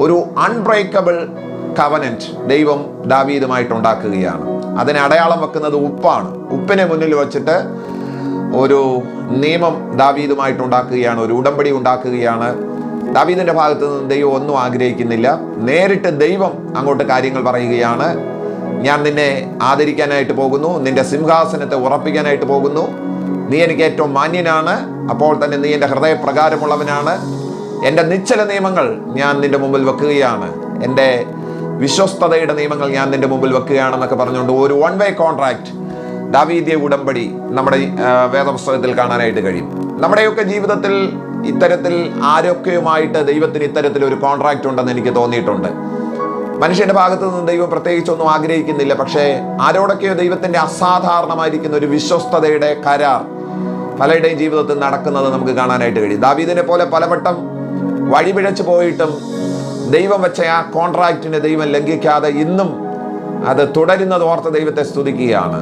ഒരു unbreakable covenant ദൈവം ദാവീദുമായിട്ട് ഉണ്ടാക്കുകയാണ്. അതിനെ അടയാളം വെക്കുന്നത് ഉപ്പാണ്. ഉപ്പിനെ മുന്നിൽ വച്ചിട്ട് ഒരു നിയമം ദാവീദുമായിട്ട് ഉണ്ടാക്കുകയാണ്, ഒരു ഉടമ്പടി ഉണ്ടാക്കുകയാണ്. ദാവീദിന്റെ ഭാഗത്ത് നിന്ന് ദൈവം ഒന്നും ആഗ്രഹിക്കുന്നില്ല. നേരിട്ട് ദൈവം അങ്ങോട്ട് കാര്യങ്ങൾ പറയുകയാണ്. ഞാൻ നിന്നെ ആദരിക്കാനായിട്ട് പോകുന്നു, നിന്റെ സിംഹാസനത്തെ ഉറപ്പിക്കാനായിട്ട് പോകുന്നു, നീ എനിക്ക് ഏറ്റവും മാന്യനാണ്, അപ്പോൾ തന്നെ നീ എൻ്റെ ഹൃദയപ്രകാരമുള്ളവനാണ്, എൻ്റെ നിശ്ചല നിയമങ്ങൾ ഞാൻ നിന്റെ മുമ്പിൽ വെക്കുകയാണ്, എൻ്റെ വിശ്വസ്തതയുടെ നിയമങ്ങൾ ഞാൻ നിന്റെ മുമ്പിൽ വെക്കുകയാണെന്നൊക്കെ പറഞ്ഞുകൊണ്ട് ഒരു വൺ വേ കോൺട്രാക്ട്, ദാവീദീയ ഉടമ്പടി നമ്മുടെ വേദപുസ്തകത്തിൽ കാണാനായിട്ട് കഴിയും. നമ്മുടെയൊക്കെ ജീവിതത്തിൽ ഇത്തരത്തിൽ ആരൊക്കെയുമായിട്ട് ദൈവത്തിന് ഇത്തരത്തിൽ ഒരു കോൺട്രാക്റ്റ് ഉണ്ടെന്ന് എനിക്ക് തോന്നിയിട്ടുണ്ട്. മനുഷ്യന്റെ ഭാഗത്തു നിന്ന് ദൈവം പ്രത്യേകിച്ചൊന്നും ആഗ്രഹിക്കുന്നില്ല, പക്ഷേ ആരോടൊക്കെയോ ദൈവത്തിന്റെ അസാധാരണമായിരിക്കുന്ന ഒരു വിശ്വസ്തതയുടെ കരാർ പലരുടെയും ജീവിതത്തിൽ നടക്കുന്നത് നമുക്ക് കാണാനായിട്ട് കഴിയും. ദാവീദിനെ പോലെ പലവട്ടം വഴിപിഴച്ചു പോയിട്ടും ദൈവം വെച്ച ആ കോൺട്രാക്റ്റിനെ ദൈവം ലംഘിക്കാതെ ഇന്നും അത് തുടരുന്നത് ഓർത്ത് ദൈവത്തെ സ്തുതിക്കുകയാണ്.